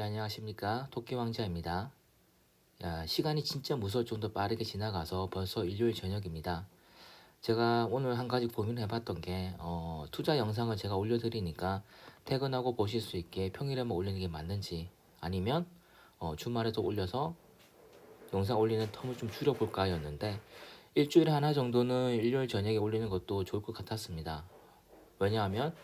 안녕하십니까. 토끼왕자입니다. 야, 시간이 진짜 무서울 정도 빠르게 지나가서 벌써 일요일 저녁입니다. 제가 오늘 한 가지 고민을 해봤던 게 투자 영상을 제가 올려드리니까 퇴근하고 보실 수 있게 평일에만 올리는 게 맞는지, 아니면 주말에도 올려서 영상 올리는 텀을 좀 줄여볼까 였는데, 일주일에 하나 정도는 일요일 저녁에 올리는 것도 좋을 것 같았습니다. 왜냐하면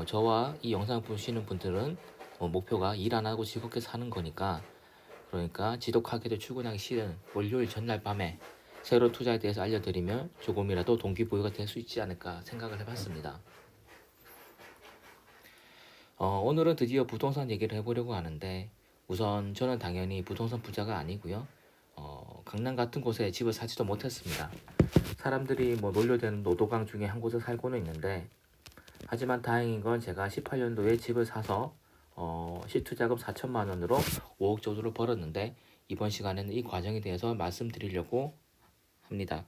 저와 이 영상 보시는 분들은 목표가 일 안 하고 즐겁게 사는 거니까, 그러니까 지독하게도 출근하기 싫은 월요일 전날 밤에 새로운 투자에 대해서 알려드리면 조금이라도 동기부여가 될 수 있지 않을까 생각을 해봤습니다. 오늘은 드디어 부동산 얘기를 해보려고 하는데, 우선 저는 당연히 부동산 부자가 아니고요. 강남 같은 곳에 집을 사지도 못했습니다. 사람들이 뭐 놀려대는 노도강 중에 한 곳에 살고는 있는데, 하지만 다행인 건 제가 18년도에 집을 사서 실투자금 4천만 원으로 5억 정도를 벌었는데, 이번 시간에는 이 과정에 대해서 말씀드리려고 합니다.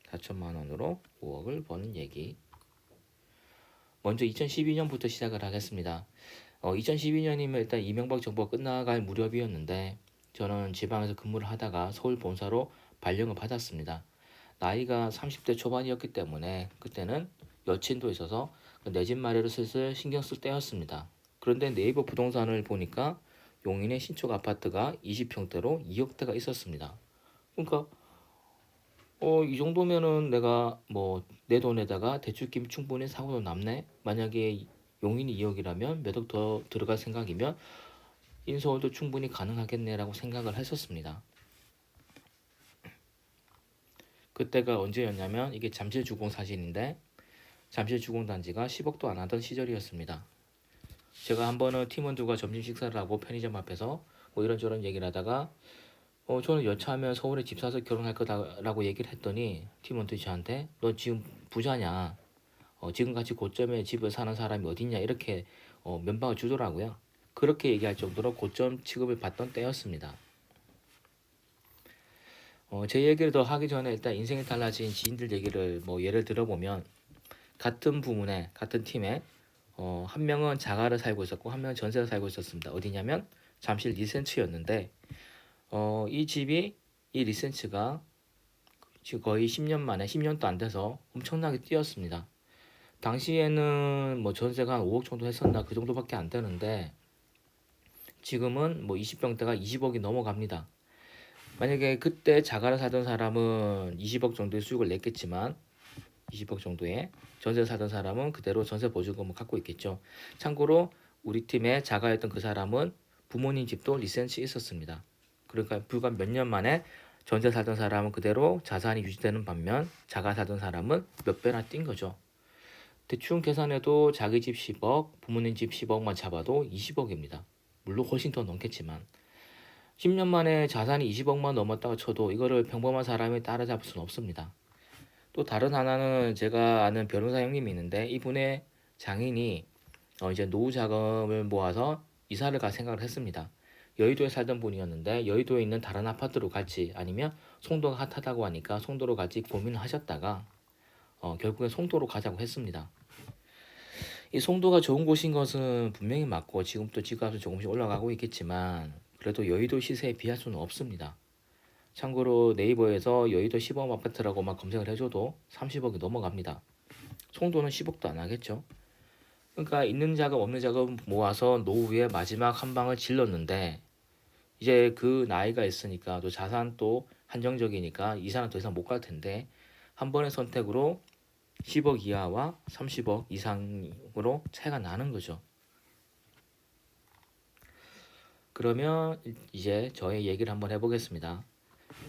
4천만 원으로 5억을 버는 얘기. 먼저 2012년부터 시작을 하겠습니다. 2012년이면 일단 이명박 정부가 끝나갈 무렵이었는데, 저는 지방에서 근무를 하다가 서울 본사로 발령을 받았습니다. 나이가 30대 초반이었기 때문에 그때는 여친도 있어서 내 집 마련을 슬슬 신경 쓸 때였습니다. 그런데 네이버 부동산을 보니까 용인의 신축 아파트가 20평대로 2억대가 있었습니다. 그러니까 이 정도면은 내가 뭐 내 돈에다가 대출금 충분히 사고도 남네. 만약에 용인이 2억이라면 몇 억 더 들어갈 생각이면 인서울도 충분히 가능하겠네라고 생각을 했었습니다. 그때가 언제였냐면, 이게 잠실주공 사진인데, 잠실주공단지가 10억도 안 하던 시절이었습니다. 제가 한 번은 팀원들과 점심 식사를 하고 편의점 앞에서 뭐 이런저런 얘기를 하다가 저는 여차하면 서울에 집 사서 결혼할 거다라고 얘기를 했더니, 팀원들이 저한테 너 지금 부자냐, 지금 같이 고점에 집을 사는 사람이 어딨냐, 이렇게 면박을 주더라고요. 그렇게 얘기할 정도로 고점 취급을 받던 때였습니다. 제 얘기를 더 하기 전에 일단 인생이 달라진 지인들 얘기를 뭐 예를 들어보면, 같은 부문에 같은 팀에 한 명은 자가를 살고 있었고 한 명은 전세를 살고 있었습니다. 어디냐면 잠실 리센츠였는데, 이 집이, 이 리센츠가 지금 거의 10년 만에, 10년도 안 돼서 엄청나게 뛰었습니다. 당시에는 뭐 전세가 한 5억 정도 했었나, 그 정도밖에 안 되는데 지금은 뭐 20평대가 20억이 넘어갑니다. 만약에 그때 자가를 사던 사람은 20억 정도의 수익을 냈겠지만, 20억 정도의 전세 사던 사람은 그대로 전세 보증금을 갖고 있겠죠. 참고로 우리 팀에 자가였던 그 사람은 부모님 집도 리센치 있었습니다. 그러니까 불과 몇 년 만에 전세 사던 사람은 그대로 자산이 유지되는 반면, 자가 사던 사람은 몇 배나 뛴 거죠. 대충 계산해도 자기 집 10억, 부모님 집 10억만 잡아도 20억입니다. 물론 훨씬 더 넘겠지만 10년 만에 자산이 20억만 넘었다고 쳐도 이거를 평범한 사람이 따라잡을 수는 없습니다. 또 다른 하나는, 제가 아는 변호사 형님이 있는데, 이분의 장인이 이제 노후 자금을 모아서 이사를 갈 생각을 했습니다. 여의도에 살던 분이었는데 여의도에 있는 다른 아파트로 갈지, 아니면 송도가 핫하다고 하니까 송도로 갈지 고민을 하셨다가 결국에 송도로 가자고 했습니다. 이 송도가 좋은 곳인 것은 분명히 맞고, 지금도 집값은 조금씩 올라가고 있겠지만 그래도 여의도 시세에 비할 수는 없습니다. 참고로 네이버에서 여의도 시범 아파트라고 막 검색을 해줘도 30억이 넘어갑니다. 송도는 10억도 안 하겠죠. 그러니까 있는 자금 없는 자금 모아서 노후에 마지막 한 방을 질렀는데, 이제 그 나이가 있으니까 또 자산 또 한정적이니까 이사는 더 이상 못 갈 텐데, 한 번의 선택으로 10억 이하와 30억 이상으로 차이가 나는 거죠. 그러면 이제 저의 얘기를 한번 해보겠습니다.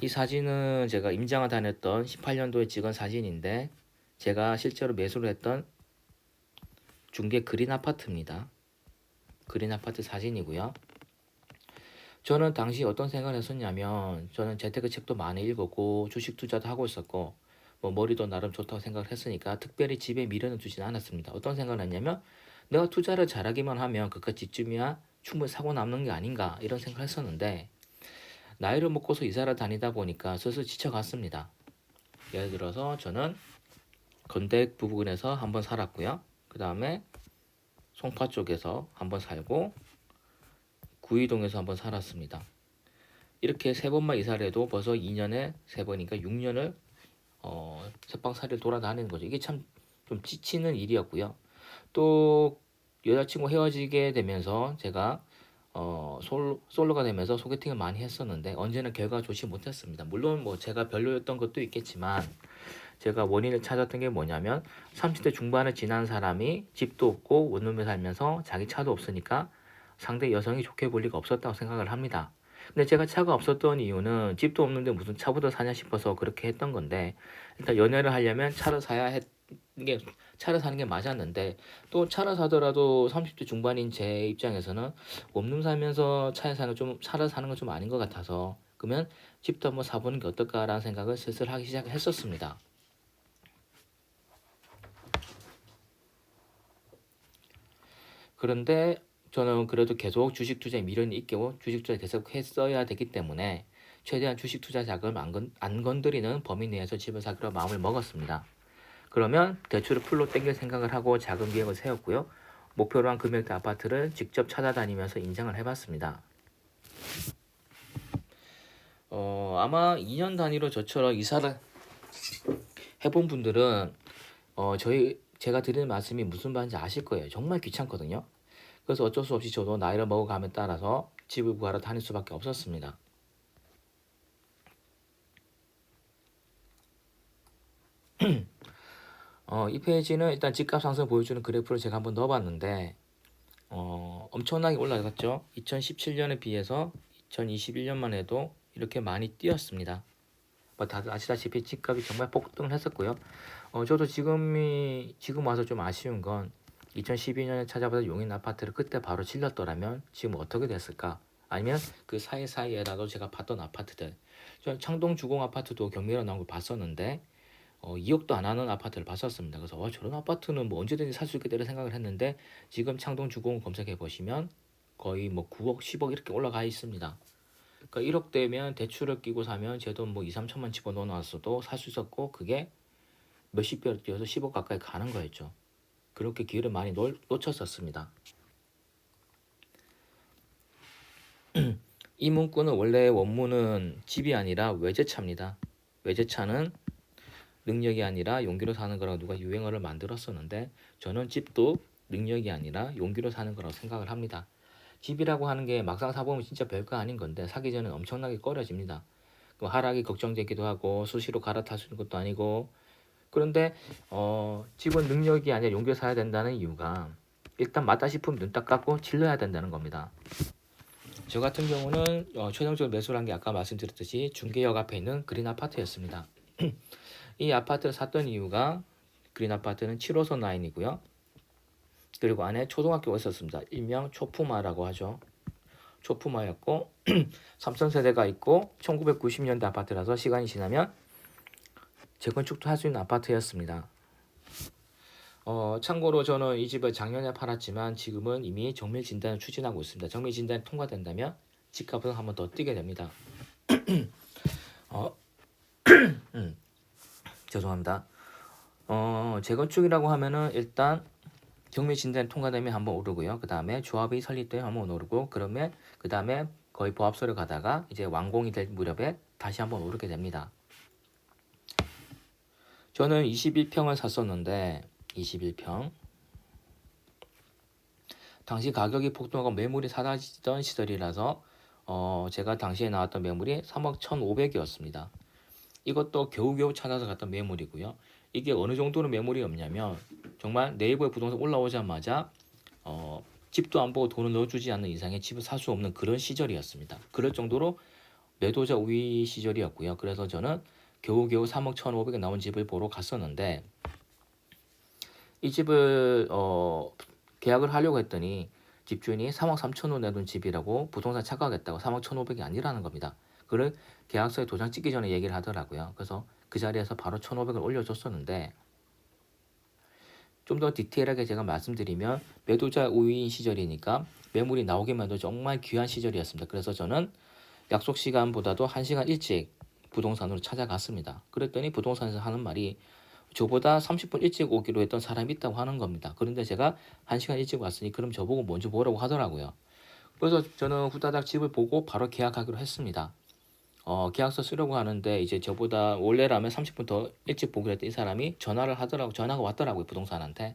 이 사진은 제가 임장을 다녔던 18년도에 찍은 사진인데, 제가 실제로 매수를 했던 중개 그린 아파트입니다. 그린 아파트 사진이고요. 저는 당시 어떤 생각을 했었냐면, 저는 재테크 책도 많이 읽었고 주식 투자도 하고 있었고 뭐 머리도 나름 좋다고 생각을 했으니까 특별히 집에 미련을 두지는 않았습니다. 어떤 생각을 했냐면, 내가 투자를 잘하기만 하면 그깟 집쯤이야 충분히 사고 남는 게 아닌가, 이런 생각을 했었는데, 나이를 먹고서 이사를 다니다 보니까 슬슬 지쳐갔습니다. 예를 들어서 저는 건대 부근에서 한번 살았고요. 그 다음에 송파 쪽에서 한번 살고, 구이동에서 한번 살았습니다. 이렇게 3번만 이사를 해도 벌써 2년에 3번이니까 6년을 새방살이를 돌아다니는 거죠. 이게 참 좀 지치는 일이었고요. 또 여자친구 헤어지게 되면서 제가 솔로가 되면서 소개팅을 많이 했었는데 언제나 결과가 좋지 못했습니다. 물론 뭐 제가 별로였던 것도 있겠지만 제가 원인을 찾았던 게 뭐냐면 30대 중반을 지난 사람이 집도 없고 원룸에 살면서 자기 차도 없으니까 상대 여성이 좋게 볼 리가 없었다고 생각을 합니다. 근데 제가 차가 없었던 이유는 집도 없는데 무슨 차부터 사냐 싶어서 그렇게 했던 건데 일단 연애를 하려면 차를 사는 게 맞았는데 또 차를 사더라도 30대 중반인 제 입장에서는 원룸 살면서 차를 사는 건 좀 아닌 것 같아서 그러면 집도 한번 사보는 게 어떨까라는 생각을 슬슬 하기 시작했었습니다. 그런데 저는 그래도 계속 주식 투자에 미련이 있고 주식 투자 계속 했어야 되기 때문에 최대한 주식 투자 자금을 안 건드리는 범위 내에서 집을 사기로 마음을 먹었습니다. 그러면 대출을 풀로 땡길 생각을 하고 자금 계획을 세웠고요. 목표로 한 금액대 아파트를 직접 찾아다니면서 인정을 해봤습니다. 아마 2년 단위로 저처럼 이사를 해본 분들은 제가 드리는 말씀이 무슨 말인지 아실 거예요. 정말 귀찮거든요. 그래서 어쩔 수 없이 저도 나이를 먹어감에 따라서 집을 구하러 다닐 수밖에 없었습니다. 이 페이지는 일단 집값 상승 보여주는 그래프를 제가 한번 넣어봤는데 엄청나게 올라갔죠. 2017년에 비해서 2021년만 해도 이렇게 많이 뛰었습니다. 뭐 다들 아시다시피 집값이 정말 폭등을 했었고요. 저도 지금 와서 좀 아쉬운 건 2012년에 찾아봐서 용인 아파트를 그때 바로 질렀더라면 지금 어떻게 됐을까? 아니면 그 사이사이에라도 제가 봤던 아파트들, 창동 주공 아파트도 경매로 나온 걸 봤었는데 2억도 안 하는 아파트를 봤었습니다. 그래서 저런 아파트는 뭐 언제든지 살 수 있겠다 생각을 했는데 지금 창동 주공 검색해 보시면 거의 뭐 9억, 10억 이렇게 올라가 있습니다. 그러니까 1억 되면 대출을 끼고 사면 제 돈 뭐 2, 3천만 집어넣어 놨어도 살 수 있었고 그게 몇십 배로 뛰어서 10억 가까이 가는 거였죠. 그렇게 기회를 많이 놓쳤었습니다. 이 문구는 원래 원문은 집이 아니라 외제차입니다. 외제차는 능력이 아니라 용기로 사는 거라고 누가 유행어를 만들었었는데 저는 집도 능력이 아니라 용기로 사는 거라고 생각을 합니다. 집이라고 하는 게 막상 사보면 진짜 별거 아닌 건데 사기 전에 엄청나게 꺼려집니다. 하락이 걱정되기도 하고 수시로 갈아탈 수 있는 것도 아니고 그런데 집은 능력이 아니라 용기로 사야 된다는 이유가 일단 맞다 싶으면 눈 딱 감고 질러야 된다는 겁니다. 저 같은 경우는 최종적으로 매수를 한 게 아까 말씀드렸듯이 중계역 앞에 있는 그린 아파트였습니다. 이 아파트를 샀던 이유가 그린 아파트는 7호선 라인이고요. 그리고 안에 초등학교가 있었습니다. 일명 초푸마라고 하죠. 초푸마였고 3층세대가 있고 1990년대 아파트라서 시간이 지나면 재건축도 할 수 있는 아파트였습니다. 참고로 저는 이 집을 작년에 팔았지만 지금은 이미 정밀 진단을 추진하고 있습니다. 정밀 진단이 통과된다면 집값은 한번 더 뛰게 됩니다. 죄송합니다. 재건축이라고 하면은 일단 정밀 진단이 통과되면 한번 오르고요. 그 다음에 조합이 설립되면 한번 오르고 그러면 그 다음에 거의 보합소를 가다가 이제 완공이 될 무렵에 다시 한번 오르게 됩니다. 저는 21평을 샀었는데 21평 당시 가격이 폭등하고 매물이 사라지던 시절이라서 제가 당시에 나왔던 매물이 3억 1,500이었습니다. 이것도 겨우겨우 찾아서 갔던 매물이고요. 이게 어느 정도로 매물이 없냐면 정말 네이버에 부동산 올라오자마자 집도 안 보고 돈을 넣어주지 않는 이상의 집을 살 수 없는 그런 시절이었습니다. 그럴 정도로 매도자 우위 시절이었고요. 그래서 저는 겨우겨우 3억 1,500에 나온 집을 보러 갔었는데 이 집을 계약을 하려고 했더니 집주인이 3억 3천원 내돈 집이라고 부동산 착각했다고 3억 1,500이 아니라는 겁니다. 그걸 계약서에 도장 찍기 전에 얘기를 하더라고요. 그래서 그 자리에서 바로 1,500을 올려줬었는데 좀 더 디테일하게 제가 말씀드리면 매도자 우위인 시절이니까 매물이 나오기만 해도 정말 귀한 시절이었습니다. 그래서 저는 약속 시간보다도 1시간 일찍 부동산으로 찾아갔습니다. 그랬더니 부동산에서 하는 말이 저보다 30분 일찍 오기로 했던 사람이 있다고 하는 겁니다. 그런데 제가 1시간 일찍 왔으니 그럼 저보고 먼저 보라고 하더라고요. 그래서 저는 후다닥 집을 보고 바로 계약하기로 했습니다. 계약서 쓰려고 하는데 이제 저보다 원래라면 30분 더 일찍 보기로 했던 이 사람이 전화가 왔더라고요, 부동산한테.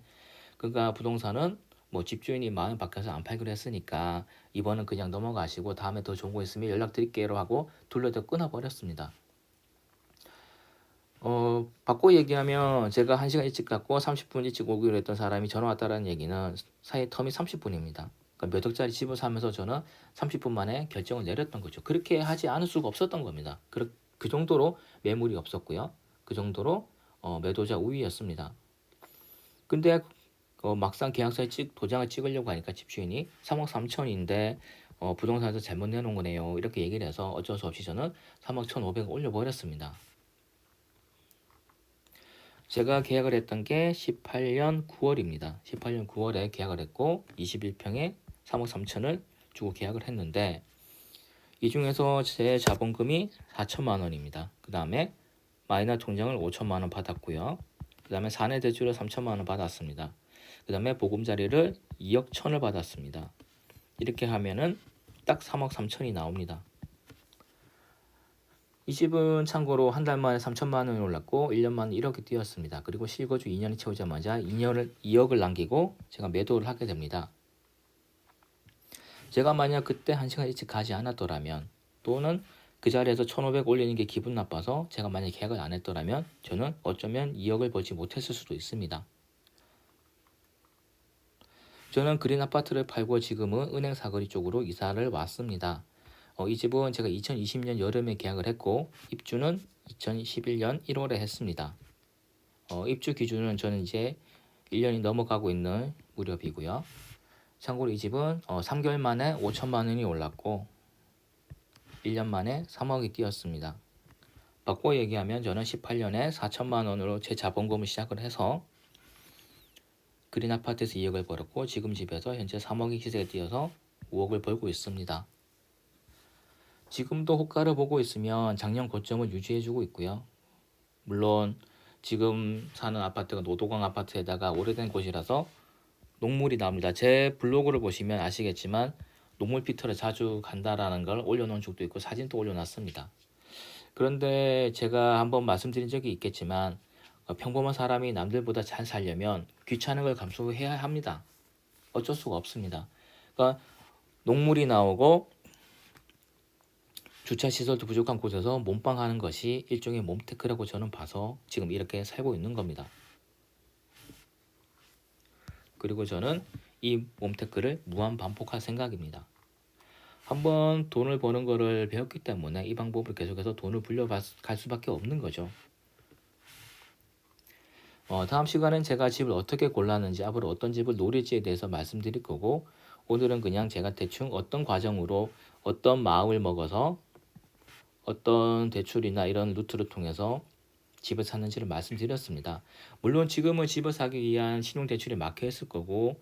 그러니까 부동산은 뭐 집주인이 마음 바뀌어서 안 팔기로 했으니까 이번은 그냥 넘어가시고 다음에 더 좋은 거 있으면 연락드릴게요 하고 둘러대 끊어버렸습니다. 바꿔 얘기하면 제가 1시간 일찍 갔고 30분 일찍 오기로 했던 사람이 전화 왔다라는 얘기는 사이 텀이 30분입니다. 그러니까 몇 억짜리 집을 사면서 저는 30분 만에 결정을 내렸던 거죠. 그렇게 하지 않을 수가 없었던 겁니다. 그 정도로 매물이 없었고요. 그 정도로 매도자 우위였습니다. 근데 막상 계약서에 도장을 찍으려고 하니까 집주인이 3억 3천인데 부동산에서 잘못 내놓은 거네요. 이렇게 얘기를 해서 어쩔 수 없이 저는 3억 1,500을 올려버렸습니다. 제가 계약을 했던 게 18년 9월입니다. 18년 9월에 계약을 했고 21평에 3억 3천을 주고 계약을 했는데 이 중에서 제 자본금이 4천만 원입니다. 그 다음에 마이너 통장을 5천만 원 받았고요. 그 다음에 사내 대출을 3천만 원 받았습니다. 그 다음에 보금자리를 2억 1천을 받았습니다. 이렇게 하면은 딱 3억 3천이 나옵니다. 이 집은 참고로 한 달 만에 3천만 원이 올랐고 1년 만에 1억이 뛰었습니다. 그리고 실거주 2년이 채우자마자 2억을 남기고 제가 매도를 하게 됩니다. 제가 만약 그때 1시간 일찍 가지 않았더라면 또는 그 자리에서 1,500 올리는 게 기분 나빠서 제가 만약 계약을 안 했더라면 저는 어쩌면 2억을 벌지 못했을 수도 있습니다. 저는 그린 아파트를 팔고 지금은 은행 사거리 쪽으로 이사를 왔습니다. 이 집은 제가 2020년 여름에 계약을 했고 입주는 2011년 1월에 했습니다. 입주 기준은 저는 이제 1년이 넘어가고 있는 무렵이고요. 참고로 이 집은 3개월 만에 5천만 원이 올랐고 1년 만에 3억이 뛰었습니다. 바꿔 얘기하면 저는 18년에 4천만 원으로 제 자본금을 시작을 해서 그린 아파트에서 2억을 벌었고 지금 집에서 현재 3억이 시세가 뛰어서 5억을 벌고 있습니다. 지금도 호가를 보고 있으면 작년 고점을 유지해주고 있고요. 물론 지금 사는 아파트가 노도강 아파트에다가 오래된 곳이라서 녹물이 나옵니다. 제 블로그를 보시면 아시겠지만 녹물 피터를 자주 간다라는 걸 올려놓은 적도 있고 사진도 올려놨습니다. 그런데 제가 한번 말씀드린 적이 있겠지만 평범한 사람이 남들보다 잘 살려면 귀찮은 걸 감수해야 합니다. 어쩔 수가 없습니다. 그러니까 녹물이 나오고 주차 시설도 부족한 곳에서 몸빵하는 것이 일종의 몸테크라고 저는 봐서 지금 이렇게 살고 있는 겁니다. 그리고 저는 이 몸테크를 무한 반복할 생각입니다. 한번 돈을 버는 거를 배웠기 때문에 이 방법을 계속해서 돈을 불려갈 수밖에 없는 거죠. 다음 시간엔 제가 집을 어떻게 골랐는지 앞으로 어떤 집을 노릴지에 대해서 말씀드릴 거고 오늘은 그냥 제가 대충 어떤 과정으로 어떤 마음을 먹어서 어떤 대출이나 이런 루트를 통해서 집을 샀는지를 말씀드렸습니다. 물론 지금은 집을 사기 위한 신용대출이 막혀 있을 거고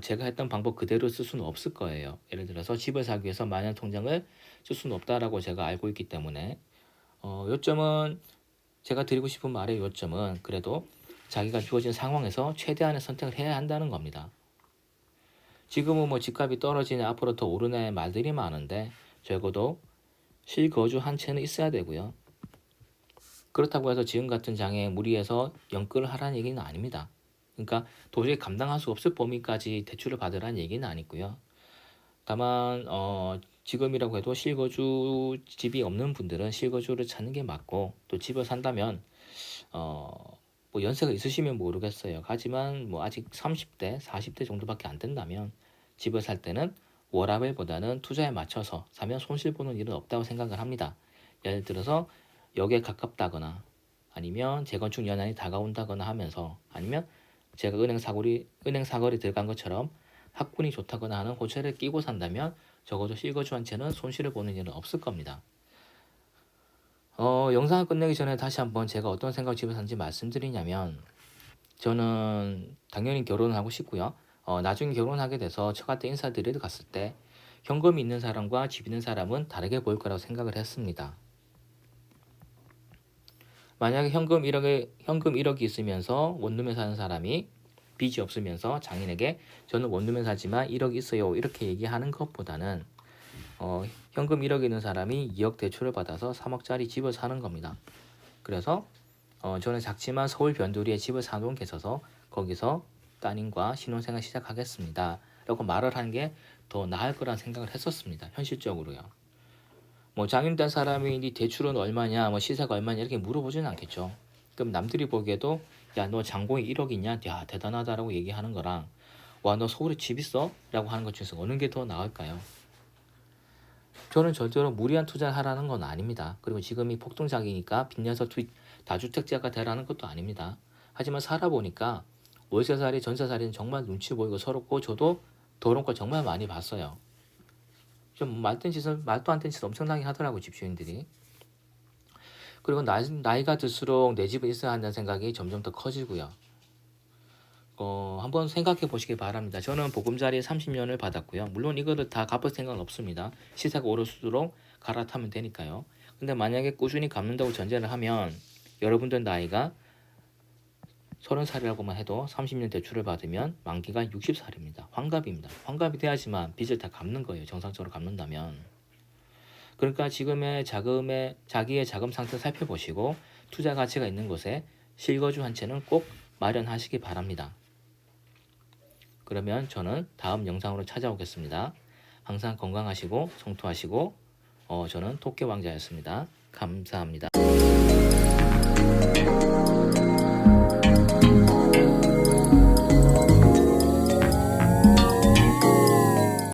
제가 했던 방법 그대로 쓸 수는 없을 거예요. 예를 들어서 집을 사기 위해서 마이너 통장을 쓸 수는 없다라고 제가 알고 있기 때문에 요점은 제가 드리고 싶은 말의 요점은 그래도 자기가 주어진 상황에서 최대한의 선택을 해야 한다는 겁니다. 지금은 뭐 집값이 떨어지네 앞으로 더 오르네 말들이 많은데 적어도 실거주 한 채는 있어야 되고요. 그렇다고 해서 지금 같은 장에 무리해서 연끌을 하라는 얘기는 아닙니다. 그러니까 도저히 감당할 수 없을 범위까지 대출을 받으라는 얘기는 아니고요. 다만 지금이라고 해도 실거주 집이 없는 분들은 실거주를 찾는 게 맞고 또 집을 산다면 뭐 연세가 있으시면 모르겠어요. 하지만 뭐 아직 30대, 40대 정도밖에 안 된다면 집을 살 때는 워라밸보다는 투자에 맞춰서 사면 손실 보는 일은 없다고 생각을 합니다. 예를 들어서 역에 가깝다거나 아니면 재건축 연한이 다가온다거나 하면서 아니면 제가 은행 사거리 들어간 것처럼 학군이 좋다거나 하는 호텔을 끼고 산다면 적어도 실거주 한 채는 손실을 보는 일은 없을 겁니다. 영상을 끝내기 전에 다시 한번 제가 어떤 생각 집을 샀는지 말씀드리냐면 저는 당연히 결혼을 하고 싶고요. 나중에 결혼하게 돼서 처가 때 인사드리러 갔을 때 현금이 있는 사람과 집 있는 사람은 다르게 보일 거라고 생각을 했습니다. 만약에 현금 1억이 있으면서 원룸에 사는 사람이 빚이 없으면서 장인에게 저는 원룸에 살지만 1억 있어요 이렇게 얘기하는 것보다는 현금 1억 있는 사람이 2억 대출을 받아서 3억짜리 집을 사는 겁니다. 그래서 저는 작지만 서울 변두리에 집을 사놓은 게 있어서 거기서 따님과 신혼생활 시작하겠습니다 라고 말을 하는 게 더 나을 거란 생각을 했었습니다. 현실적으로요. 뭐 장인 된 사람이 네 대출은 얼마냐 뭐 시세가 얼마냐 이렇게 물어보지는 않겠죠. 그럼 남들이 보기에도 야 너 잔고이 1억 있냐? 야 대단하다라고 얘기하는 거랑 와 너 서울에 집 있어? 라고 하는 것 중에서 어느 게 더 나을까요? 저는 절대로 무리한 투자를 하라는 건 아닙니다. 그리고 지금이 폭등장이니까 빚내서 다주택자가 되라는 것도 아닙니다. 하지만 살아보니까 월세살이 전세살이는 정말 눈치 보이고 서럽고 저도 더러운 걸 정말 많이 봤어요. 좀 말도 안 되는 짓을 엄청나게 하더라고요. 집주인들이. 그리고 나이가 들수록 내 집에 있어야 한다는 생각이 점점 더 커지고요. 한번 생각해 보시기 바랍니다. 저는 보금자리 30년을 받았고요. 물론 이거를 다 갚을 생각은 없습니다. 시세가 오를수록 갈아타면 되니까요. 근데 만약에 꾸준히 갚는다고 전제를 하면 여러분들 나이가 30살이라고만 해도 30년 대출을 받으면 만기가 60살입니다. 환갑입니다. 환갑이 돼야지만 빚을 다 갚는 거예요. 정상적으로 갚는다면. 그러니까 지금의 자기의 자금 상태를 살펴보시고 투자 가치가 있는 곳에 실거주 한 채는 꼭 마련하시기 바랍니다. 그러면 저는 다음 영상으로 찾아오겠습니다. 항상 건강하시고 성토하시고 저는 토끼 왕자였습니다. 감사합니다.